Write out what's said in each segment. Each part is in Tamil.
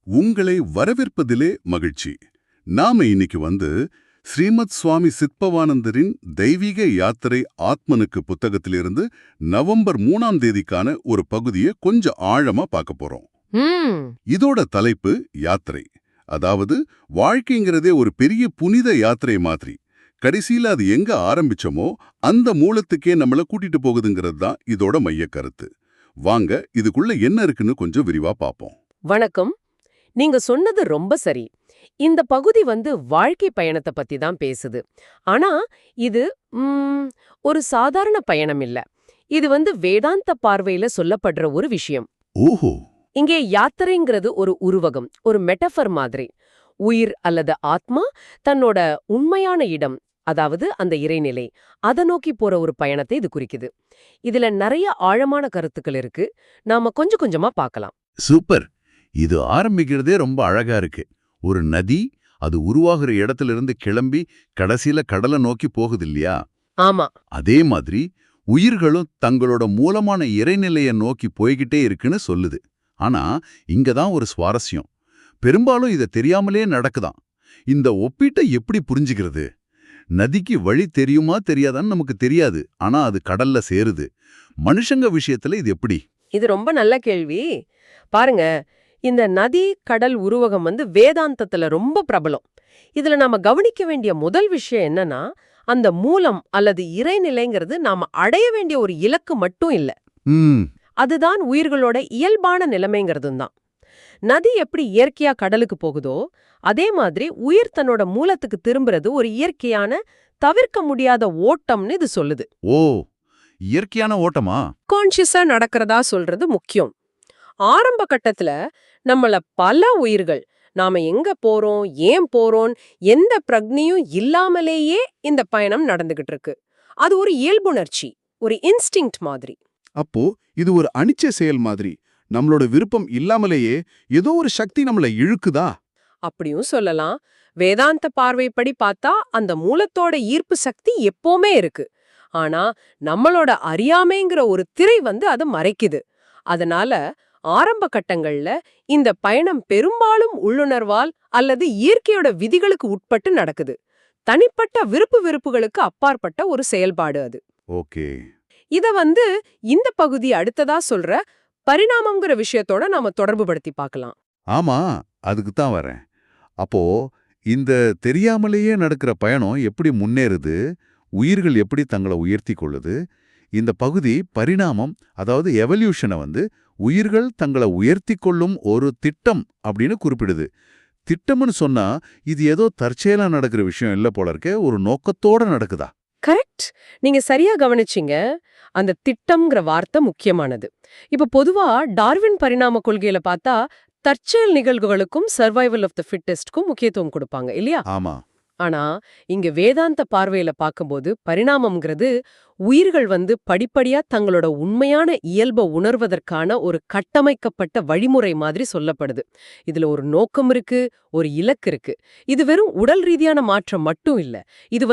உங்களை வரவேற்பதிலே மகிழ்ச்சி. நாம இன்னைக்கு ஸ்ரீமத் சுவாமி சித்பவானந்தரின் தெய்வீக யாத்திரை ஆத்மனுக்கு புத்தகத்திலிருந்து நவம்பர் 3ஆம் தேதிக்கான ஒரு பகுதியை கொஞ்சம் ஆழமா பார்க்க போறோம். இதோட தலைப்பு யாத்திரை. அதாவது வாழ்க்கைங்கிறதே ஒரு பெரிய புனித யாத்திரை மாதிரி. கடைசியில அது எங்க ஆரம்பிச்சோமோ அந்த மூலத்துக்கே நம்மள கூட்டிட்டு போகுதுங்கிறது தான் இதோட மைய கருத்து. வாங்க இதுக்குள்ள என்ன இருக்குன்னு கொஞ்சம் விரிவா பார்ப்போம். வணக்கம். நீங்க சொன்னது ரொம்ப சரி. இந்த பகுதி வாழ்க்கை பயணத்தை பத்தி தான் பேசுது. ஆனா இது ஒரு சாதாரண பயணம் இல்ல. இது வேதாந்த பார்வையில சொல்லப்படுற ஒரு விஷயம். ஓஹோ. இங்கே யாத்திரைங்கிறது ஒரு உருவகம், ஒரு மெட்டஃபர் மாதிரி. உயிர் அல்லது ஆத்மா தன்னோட உண்மையான இடம், அதாவது அந்த இறைநிலை, அதை நோக்கி போற ஒரு பயணத்தை இது குறிக்குது. இதுல நிறைய ஆழமான கருத்துக்கள் இருக்கு. நாம கொஞ்சம் கொஞ்சமா பார்க்கலாம். சூப்பர். இது ஆரம்பிக்கிறதே ரொம்ப அழகா இருக்கு. ஒரு நதி அது உருவாகிற இடத்துல இருந்து கிளம்பி கடைசியில கடலை நோக்கி போகுது இல்லையா? ஆமா. அதே மாதிரி உயிர்களும் தங்களோட மூலமான இறைநிலையை நோக்கி போய்கிட்டே இருக்குன்னு சொல்லுது. ஆனா இங்கதான் ஒரு சுவாரஸ்யம். பெரும்பாலும் இதை தெரியாமலே நடக்குதாம். இந்த ஒப்பீட்டை எப்படி புரிஞ்சுக்கிறது? நதிக்கு வழி தெரியுமா தெரியாதான்னு நமக்கு தெரியாது. ஆனா அது கடல்ல சேருது. மனுஷங்க விஷயத்துல இது எப்படி? இது ரொம்ப நல்ல கேள்வி. பாருங்க, இந்த நதி கடல் உருவகம் வேதாந்தத்துல ரொம்ப பிரபலம். இதுல நாம கவனிக்க வேண்டிய முதல் விஷயம் என்னன்னா, அந்த மூலம் அல்லது இறைநிலைங்கிறது நாம அடைய வேண்டிய ஒரு இலக்கு மட்டும் இல்ல. அதுதான் உயிர்களோட இயல்பான நிலைமைங்கிறதும் தான். நதி எப்படி இயற்கையா கடலுக்கு போகுதோ அதே மாதிரி உயிர் தன்னோட மூலத்துக்கு திரும்புறது ஒரு இயற்கையான தவிர்க்க முடியாத ஓட்டம்னு இது சொல்லுது. ஓ, இயற்கையான ஓட்டமா? கான்ஷியஸா நடக்கிறதா சொல்றது முக்கியம். ஆரம்ப கட்டத்துல நம்மள பல உயிர்கள் நாம எங்க போறோம், ஏன் போறோம், எந்த பிரக்னியும் இல்லாமலேயே இந்த பயணம் நடந்துகிட்டு இருக்கு. அது ஒரு இயல்புணர்ச்சி, ஒரு இன்ஸ்டிங்க்ட் மாதிரி. அப்போ இது ஒரு அனிச்சை செயல் மாதிரி, நம்மளோட விருப்பம் இல்லாமலேயே ஏதோ ஒரு சக்தி நம்மள இழுக்குதா? அப்படியும் சொல்லலாம். வேதாந்த பார்வைப்படி பார்த்தா அந்த மூலத்தோட ஈர்ப்பு சக்தி எப்பவுமே இருக்கு. ஆனா நம்மளோட அறியாமைங்கிற ஒரு திரை அதை மறைக்குது. அதனால ஆரம்ப கட்டங்கள்ல இந்த பயணம் பெரும்பாலும் உள்ளுணர்வால் அல்லது இயற்கையோட விதிகளுக்கு உட்பட்டு நடக்குது. தனிப்பட்ட விருப்புகளுக்கு அப்பாற்பட்ட ஒரு செயல்பாடு அது. ஓகே. இத இந்த பகுதி அடுத்ததா சொல்ற பரிணாமம்ங்கிற விஷயத்தோட நாம தொடர்பு படுத்தி பார்க்கலாம். ஆமா, அதுக்கு தான் வரேன். அப்போ இந்த தெரியாமலேயே நடக்கிற பயணம் எப்படி முன்னேறுது, உயிர்கள் எப்படி தங்களை உயர்த்தி கொள்ளுது? இந்த பகுதி பரிணாமம், அதாவது எவல்யூஷனை உயிர்கள் தங்களை உயர்த்தி கொள்ளும் ஒரு திட்டம் அப்படின்னு குறிப்பிடுது. திட்டம்னு சொன்னா இது ஏதோ தற்செயலா நடக்கிற விஷயம் இல்ல போல இருக்கே, ஒரு நோக்கத்தோட நடக்குதா? கரெக்ட். நீங்க சரியா கவனிச்சீங்க. அந்த திட்டம்ங்கிற வார்த்தை முக்கியமானது. இப்ப பொதுவா டார்வின் பரிணாம கொள்கையில பார்த்தா தற்செயல் நிகழ்வுகளுக்கும் சர்வைவல் ஆஃப் த ஃபிட்டஸ்ட்க்கும் முக்கியத்துவம் கொடுப்பாங்க இல்லையா? ஆமா. ஆனா இங்க வேதாந்த பார்வையில பார்க்கும்போது பரிணாமம்ங்கிறது உயிர்கள் படிப்படியா தங்களோட உண்மையான இயல்பை உணர்வதற்கான ஒரு கட்டமைக்கப்பட்ட வழிமுறை மாதிரி சொல்லப்படுது. இதுல ஒரு நோக்கம் இருக்கு, ஒரு இலக்கு இருக்கு. இது வெறும் உடல் ரீதியான மாற்றம் மட்டும் இல்ல. இது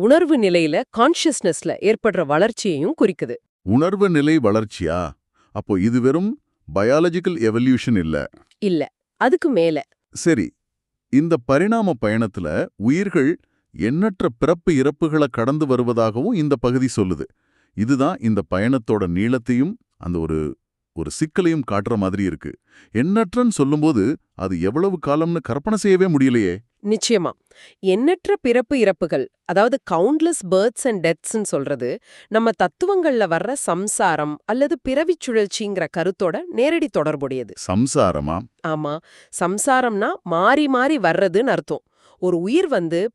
உணர்வு நிலையில கான்ஷியஸ்னஸ்ல ஏற்படுற வளர்ச்சியையும் குறிக்குது. உணர்வு நிலை வளர்ச்சியா? அப்போ இது வெறும் பயாலஜிக்கல் எவல்யூஷன் இல்ல. இல்ல, அதுக்கு மேல. சரி, இந்த பரிணாம பயணத்துல உயிர்கள் எண்ணற்ற பிறப்பு இறப்புகளை கடந்து வருவதாகவும் இந்த பகுதி சொல்லுது. இதுதான் இந்த பயணத்தோட நீளத்தையும் அந்த ஒரு சிக்கலையும் காட்டுற மாதிரி இருக்கு. எண்ணற்றன்னு சொல்லும்போது அது எவ்வளவு காலம்னு கற்பனை செய்யவே முடியலையே. நிச்சயமா. எண்ணற்ற பிறப்பு இறப்புகள், அதாவது கவுண்ட்லெஸ் பர்த்ஸ் அண்ட் டெத்ஸ்ன்னு சொல்றது நம்ம தத்துவங்கள்ல வர்ற சம்சாரம் அல்லது பிறவிச் சுழற்சிங்கிற கருத்தோட நேரடி தொடர்புடையது. சம்சாரமா? ஆமா. சம்சாரம்னா மாறி மாறி வர்றதுன்னு அர்த்தம். ஒரு உயிர்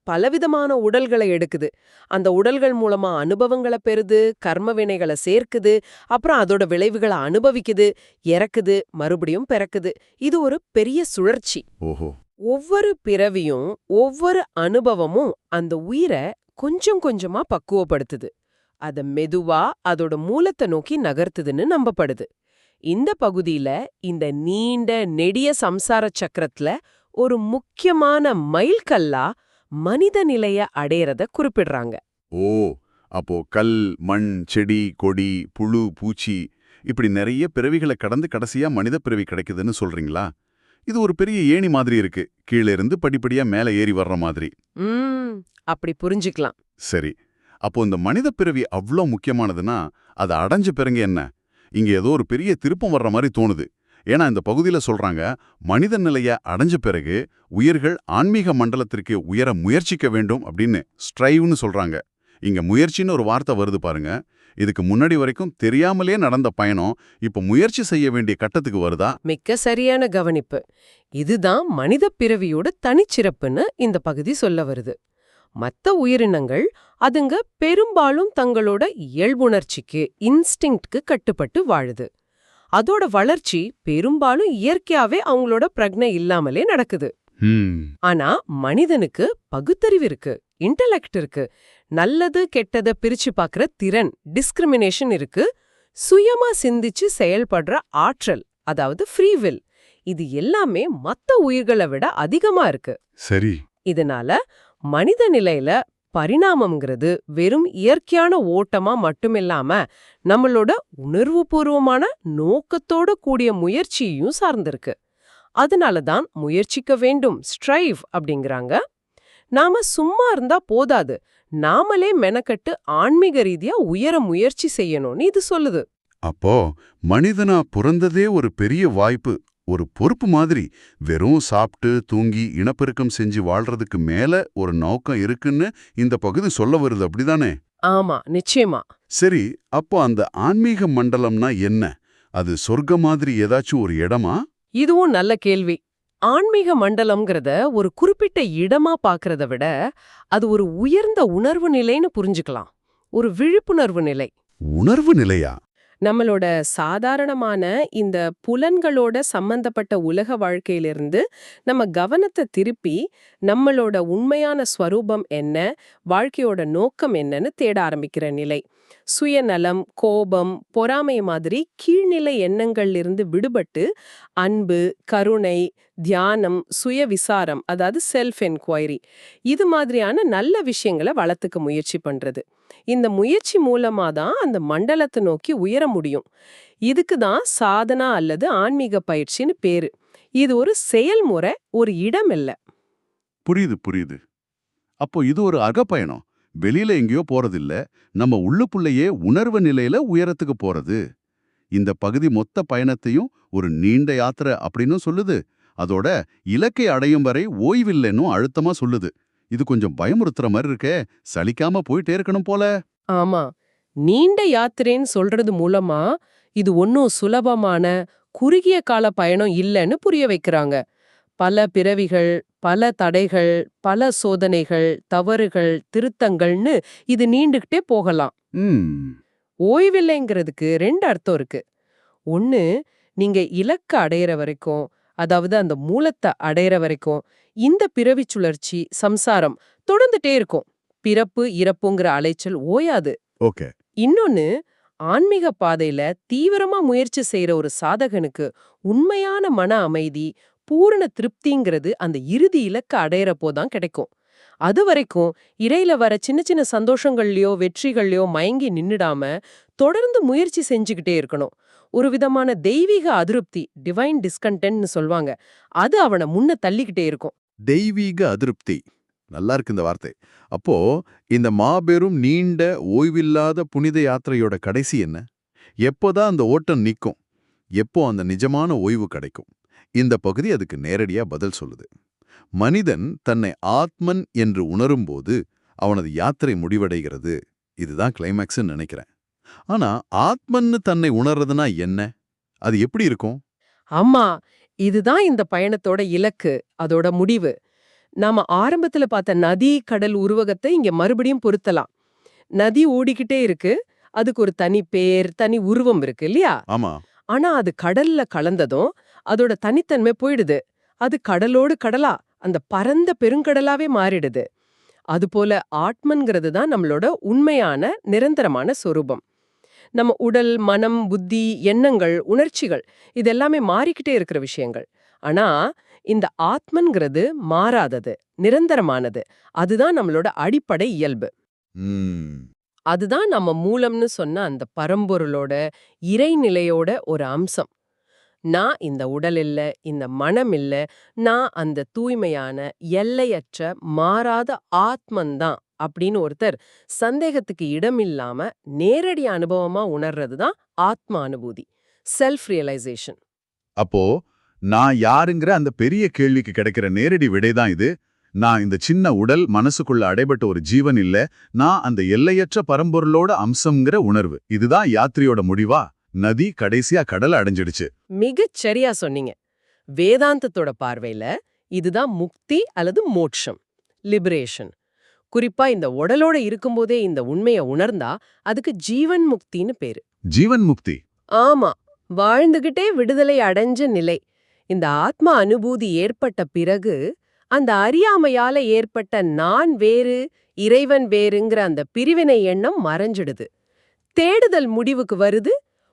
பலவிதமான உடல்களை எடுக்குது. அந்த உடல்கள் மூலமா அனுபவங்களை பெறுது, கர்ம வினைகளை சேர்க்குது, அப்புறம் அதோட விளைவுகளை அனுபவிக்குது, இறக்குது, மறுபடியும் பிறக்குது. இது ஒரு பெரிய சுழற்சி. ஓஹோ. ஒவ்வொரு பிறவியும் ஒவ்வொரு அனுபவமும் அந்த உயிரை கொஞ்சம் கொஞ்சமா பக்குவப்படுத்துது. அத மெதுவா அதோட மூலத்தை நோக்கி நகர்த்துதுன்னு நம்பப்படுது. இந்த பகுதியில இந்த நீண்ட நெடிய சம்சார சக்கரத்துல ஒரு முக்கியமான மைல்கல்லா மனித நிலைய அடையறத குறிப்பிடுறாங்க. ஓ, அப்போ கல், மண், செடி, கொடி, புழு, பூச்சி இப்படி நிறைய பிறவிகளை கடந்து கடைசியா மனித பிறவி கிடைக்குதுன்னு சொல்றீங்களா? இது ஒரு பெரிய ஏணி மாதிரி இருக்கு, கீழே இருந்து படிப்படியா மேலே ஏறி வர்ற மாதிரி. ம் அப்படி புரிஞ்சுக்கலாம். சரி, அப்போ இந்த மனித பிறவி அவ்ளோ முக்கியமானதுன்னா அதை அடைஞ்ச பிறகு என்ன? இங்க ஏதோ ஒரு பெரிய திருப்பம் வர்ற மாதிரி தோணுது. ஏன்னா இந்த பகுதியில சொல்றாங்க, மனித நிலைய அடைஞ்ச பிறகு உயிர்கள் ஆன்மீக மண்டலத்திற்கு உயர முயற்சிக்க வேண்டும் அப்படின்னு ஸ்ட்ரைவ்னு சொல்றாங்க. இங்க முயற்சின்னு ஒரு வார்த்தை வருது பாருங்க. இதுக்கு முன்னாடி வரைக்கும் தெரியாமலே நடந்த பயணம் இப்ப முயற்சி செய்ய வேண்டிய கட்டத்துக்கு வருதா? மிக்க சரியான கவனிப்பு. இதுதான் மனித பிறவியோட தனிச்சிறப்புன்னு இந்த பகுதி சொல்ல வருது. மத்த உயிரினங்கள் அதுங்க பெரும்பாலும் தங்களோட இயல்புணர்ச்சிக்கு, இன்ஸ்டிங்க்ட்க்கு கட்டுப்பட்டு வாழுது. அதோட வளர்ச்சி பெரும்பாலும் இயற்கையாவே அவங்களோட பிரக்ஞை இல்லாமலே நடக்குது. ஆனா மனிதனுக்கு பகுத்தறிவு இருக்கு, இன்டெலெக்ட் இருக்கு, நல்லது கெட்டத பிரிச்சு பார்க்கற திறன், டிஸ்கிரிமினேஷன் இருக்கு, சுயமா சிந்திச்சு செயல்படுற ஆற்றல், அதாவது ஃப்ரீ வில். இது எல்லாமே மத்த உயிர்களை விட அதிகமா இருக்கு. சரி. இதனால மனித நிலையில பரிணாமம்ங்கிறது வெறும் இயற்கையான ஓட்டமா மட்டுமில்லாம நம்மளோட உணர்வுபூர்வமான நோக்கத்தோட கூடிய முயற்சியையும் சார்ந்திருக்கு. அதனாலதான் முயற்சிக்க வேண்டும், ஸ்ட்ரைவ் அப்படிங்கிறாங்க. நாம சும்மா இருந்தா போதாது, நாமளே மெனக்கட்டு ஆன்மீக ரீதியா உயர முயற்சி செய்யணும்னு இது சொல்லுது. அப்போ மனிதனா பிறந்ததே ஒரு பெரிய வாய்ப்பு, ஒரு பொறுப்பு மாதிரி. வெறும் சாப்பிட்டு தூங்கி இனப்பெருக்கம் செஞ்சு வாழ்றதுக்கு மேல ஒரு நோக்கம் இருக்குன்னு இந்த பகுதி சொல்ல வருது, அப்படிதானே? ஆமா, நிச்சயமா. சரி, அப்போ அந்த ஆன்மீக மண்டலம்னா என்ன? அது சொர்க்க மாதிரி ஏதாச்சும் ஒரு இடமா? இதுவும் நல்ல கேள்வி. ஆன்மீக மண்டலம்ங்கிறத ஒரு குறிப்பிட்ட இடமா பார்க்கறத விட அது ஒரு உயர்ந்த உணர்வு நிலைன்னு புரிஞ்சுக்கலாம். ஒரு விழிப்புணர்வு நிலை. உணர்வு நிலையா? நம்மளோட சாதாரணமான இந்த புலன்களோட சம்பந்தப்பட்ட உலக வாழ்க்கையிலிருந்து நம்ம கவனத்தை திருப்பி நம்மளோட உண்மையான ஸ்வரூபம் என்ன, வாழ்க்கையோட நோக்கம் என்னன்னு தேட ஆரம்பிக்கிற நிலை. சுயநலம், கோபம், பொறாமை மாதிரி கீழ்நிலை எண்ணங்கள்ல இருந்து விடுபட்டு அன்பு, கருணை, தியானம், சுய விசாரம், அதாவது செல்ஃப் என்கொயரி, இது மாதிரியான நல்ல விஷயங்களை வளர்த்துக்க முயற்சி பண்றது. இந்த முயற்சி மூலமா தான் அந்த மண்டலத்தை நோக்கி உயர முடியும். இதுக்கு தான் சாதனா அல்லது ஆன்மீக பயிற்சின்னு பேரு. இது ஒரு செயல்முறை, ஒரு இடம் இல்ல. புரியுது, புரியுது. அப்போ இது ஒரு அகப்பயணம். வெளியில எங்கேயோ போறதில்ல, நம்ம உள்ளுக்குள்ளேயே உணர்வு நிலையில உயரத்துக்கு போறது. இந்த பகுதி மொத்த பயணத்தையும் ஒரு நீண்ட யாத்திரை அப்படின்னு சொல்லுது. அதோட இலக்கை அடையும் வரை ஓய்வில்லைன்னு அழுத்தமா சொல்லுது. இது கொஞ்சம் பயமுறுத்துற மாதிரி இருக்கே, சலிக்காம போயிட்டே இருக்கணும் போல. ஆமா, நீண்ட யாத்திரைன்னு சொல்றது மூலமா இது ஒன்னும் சுலபமான குறுகிய கால பயணம் இல்லைன்னு புரிய வைக்கிறாங்க. பல பிறவிகள், பல தடைகள், பல சோதனைகள், தவறுகள், திருத்தங்கள்னு இது நீண்டுகிட்டே போகலாம். ஓய்வில்லைங்கிறதுக்கு 2 அர்த்தம் இருக்கு. ஒன்னு, நீங்க இலக்க அடையிற வரைக்கும், அதாவது அந்த மூலத்தை அடையிற வரைக்கும் இந்த பிறவி சுழற்சி, சம்சாரம் தொடர்ந்துட்டே இருக்கும். பிறப்பு இறப்புங்கிற அலைச்சல் ஓயாது. ஓகே. இன்னொன்னு, ஆன்மீக பாதையில தீவிரமா முயற்சி செய்யற ஒரு சாதகனுக்கு உண்மையான மன அமைதி, பூரண திருப்திங்கிறது அந்த இறுதி இலக்க அடையறப்போதான் கிடைக்கும். அது வரைக்கும் இடையில வர சின்ன சின்ன சந்தோஷங்கள்லயோ வெற்றிகள்லயோ மயங்கி நின்னுடாம தொடர்ந்து முயற்சி செஞ்சுக்கிட்டே இருக்கணும். ஒரு விதமான தெய்வீக அதிருப்தி, டிவைன் டிஸ்கண்டென்ட்னு சொல்வாங்க, அது அவனை முன்ன தள்ளிக்கிட்டே இருக்கும். தெய்வீக அதிருப்தி, நல்லா இருக்கு இந்த வார்த்தை. அப்போ இந்த மாபெரும் நீண்ட ஓய்வில்லாத புனித யாத்திரையோட கடைசி என்ன? எப்போதான் அந்த ஓட்டம் நிற்கும்? எப்போ அந்த நிஜமான ஓய்வு கிடைக்கும்? இந்த பகுதி அதுக்கு நேரடியா பதில் சொல்லுது. மனிதன் தன்னை ஆத்மன் என்று உணரும்போது அவனது யாத்திரை முடிவடைகிறது. இதுதான் கிளைமேக்ஸ்ன்னு நினைக்கிறேன். ஆனா ஆத்மன்னு தன்னை உணர்றதுனா என்ன? அது எப்படி இருக்கும்? ஆமா, இதுதான் இந்த பயணத்தோட இலக்கு, அதோட முடிவு. நாம ஆரம்பத்துல பார்த்த நதி கடல் உருவகத்தை இங்க மறுபடியும் பொருத்தலாம். நதி ஓடிக்கிட்டே இருக்கு, அதுக்கு ஒரு தனி பேர், தனி உருவம் இருக்கு இல்லையா? ஆமா. ஆனா அது கடல்ல கலந்ததும் அதோட தனித்தன்மை போயிடுது. அது கடலோடு கடலா, அந்த பரந்த பெருங்கடலாவே மாறிடுது. அதுபோல ஆத்மன்கிறது தான் நம்மளோட உண்மையான நிரந்தரமான சொரூபம். நம்ம உடல், மனம், புத்தி, எண்ணங்கள், உணர்ச்சிகள் இதெல்லாமே மாறிக்கிட்டே இருக்கிற விஷயங்கள். ஆனா இந்த ஆத்மன்கிறது மாறாதது, நிரந்தரமானது. அதுதான் நம்மளோட அடிப்படை இயல்பு. அதுதான் நம்ம மூலம்னு சொன்ன அந்த பரம்பொருளோட இறைநிலையோட ஒரு அம்சம். நான் இந்த உடல் இல்ல, இந்த மனம் இல்ல, நான் அந்த தூய்மையான, எல்லையற்ற, மாறாத ஆத்மன்தான் அப்படின்னு ஒருத்தர் சந்தேகத்துக்கு இடமில்லாம நேரடி அனுபவமா உணர்றது தான் ஆத்ம அனுபூதி, செல்ஃப் ரியலைசேஷன். அப்போ நான் யாருங்கிற அந்த பெரிய கேள்விக்கு கிடைக்கிற நேரடி விடைதான் இது. நான் இந்த சின்ன உடல் மனசுக்குள்ள அடைபட்ட ஒரு ஜீவன் இல்ல, நான் அந்த எல்லையற்ற பரம்பொருளோட அம்சம்ங்கிற உணர்வு. இதுதான் யாத்திரையோட முடிவா? நதி கடைசியா கடலை அடைஞ்சிடுச்சு. மிகச் சரியா சொன்னீங்க. வேதாந்தத்தோட பார்வையில இதுதான் முக்தி அல்லது மோட்சம், லிபரேஷன். குறிப்பா இந்த உடலோட இருக்கும்போதே இந்த உண்மைய உணர்ந்தா அதுக்கு ஜீவன் முக்தின்னு பேரு. ஜீவன் முக்தி. ஆமா, வாழ்ந்துகிட்டே விடுதலை அடைஞ்ச நிலை. இந்த ஆத்ம அனுபூதி ஏற்பட்ட பிறகு அந்த அறியாமையால ஏற்பட்ட நான் வேறு, இறைவன் வேறுங்கிற அந்த பிரிவினை எண்ணம் மறைஞ்சிடுது. தேடுதல் முடிவுக்கு வருது.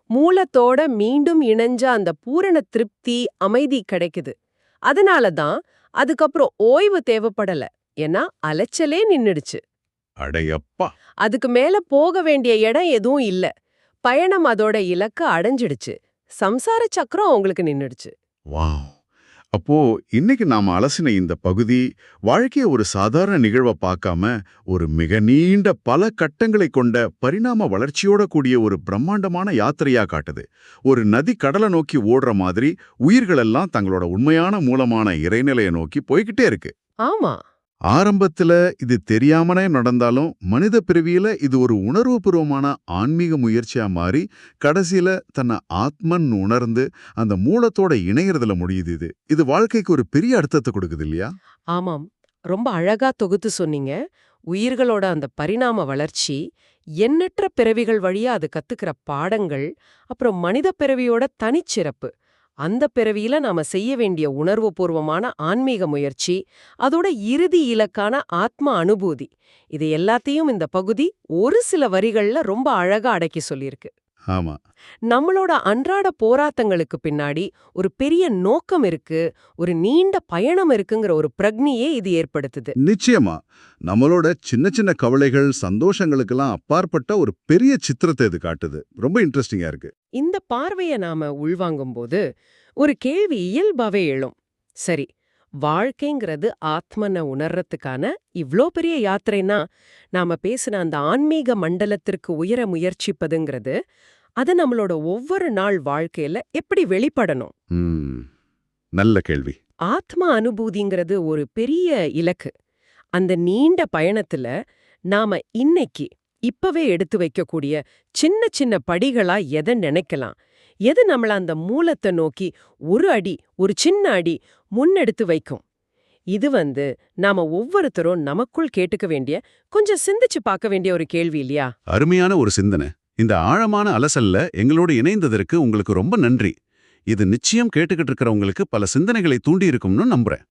மூலத்தோட மீண்டும் இணைஞ்ச அந்த பூரண திருப்தி, அமைதி கிடைக்குது. அதனால தான் அதுக்கப்புறம் ஓய்வு தேவைப்படல. ஏன்னா அலைச்சலே நின்னுடுச்சு. அடையப்பா. அதுக்கு மேல போக வேண்டிய இடம் எதுவும் இல்ல. பயணம் அதோட இலக்க அடைஞ்சிடுச்சு. சம்சார சக்கரம் உங்களுக்கு நின்னுடுச்சு. வாவ். அப்போ இன்னைக்கு நாம அலசின இந்த பகுதி வாழ்க்கைய ஒரு சாதாரண நிகழ்வை பார்க்காம ஒரு மிக நீண்ட பல கட்டங்களை கொண்ட பரிணாம வளர்ச்சியோட கூடிய ஒரு பிரம்மாண்டமான யாத்திரையா காட்டுது. ஒரு நதி கடலை நோக்கி ஓடுற மாதிரி உயிர்களெல்லாம் தங்களோட உண்மையான மூலமான இறைநிலையை நோக்கி போய்கிட்டே இருக்கு. ஆமா, ஆரம்பத்துல இது தெரியாமலே நடந்தாலும் மனித பிறவியில இது ஒரு உணர்வுபூர்வமான ஆன்மீக முயற்சியா மாறி கடைசியில தன்னை ஆத்மன் உணர்ந்து அந்த மூலத்தோட இணையறதுல முடியுது. இது வாழ்க்கைக்கு ஒரு பெரிய அர்த்தத்தை கொடுக்குது இல்லையா? ஆமாம். ரொம்ப அழகா தொகுத்து சொன்னீங்க. உயிர்களோட அந்த பரிணாம வளர்ச்சி, எண்ணற்ற பிறவிகள் வழியா அது கத்துக்கிற பாடங்கள், அப்புறம் மனித பிறவியோட தனிச்சிறப்பு, அந்த பிறவியில நாம செய்ய வேண்டிய உணர்வுபூர்வமான ஆன்மீக முயற்சி, அதோட இறுதி இலக்கான ஆத்ம அனுபூதி, இது எல்லாத்தையும் இந்த பகுதி ஒரு சில வரிகள்ல ரொம்ப அழகா அடக்கி சொல்லியிருக்கு. ஆமா. நம்மளோட அன்றாட போராட்டங்களுக்கு பின்னாடி ஒரு பெரிய நோக்கம் இருக்கு, ஒரு நீண்ட பயணம் இருக்குங்கிற ஒரு பிரக்ஞையே இது ஏற்படுத்துது. நிச்சயமா. நம்மளோட சின்ன சின்ன கவலைகள் சந்தோஷங்களுக்கெல்லாம் அப்பாற்பட்ட ஒரு பெரிய சித்திரத்தை இது காட்டுது. ரொம்ப இன்ட்ரெஸ்டிங்கா இருக்கு. இந்த பார்வைய நாம உள்வாங்கும்போது ஒரு கேள்வி இயல்பாவே எழும். சரி, வாழ்க்கைங்கிறது ஆத்மனை உணர்றதுக்கான இவ்ளோ பெரிய யாத்திரைனா, நாம பேசின அந்த ஆன்மீக மண்டலத்திற்கு உயர முயற்சிப்பதுங்கிறது, அது நம்மளோட ஒவ்வொரு நாள் வாழ்க்கையில எப்படி வெளிப்படணும்? நல்ல கேள்வி. ஆத்ம அனுபூதிங்கிறது ஒரு பெரிய இலக்கு. அந்த நீண்ட பயணத்துல நாம இன்னைக்கு இப்பவே எடுத்து வைக்கக்கூடிய சின்ன சின்ன படிகளா எதை நினைக்கலாம், எது நம்மள அந்த மூலத்தை நோக்கி ஒரு சின்ன அடி முன்னெடுத்து வைக்கும்? இது நாம ஒவ்வொருத்தரும் நமக்குள் கேட்டுக்க வேண்டிய, கொஞ்சம் சிந்திச்சு பார்க்க வேண்டிய ஒரு கேள்வி இல்லையா? அருமையான ஒரு சிந்தனை. இந்த ஆழமான அலசல்ல எங்களோடு இணைந்ததற்கு உங்களுக்கு ரொம்ப நன்றி. இது நிச்சயம் கேட்டுக்கிட்டு இருக்கிறவங்களுக்கு பல சிந்தனைகளை தூண்டி இருக்கும்னு நம்புறேன்.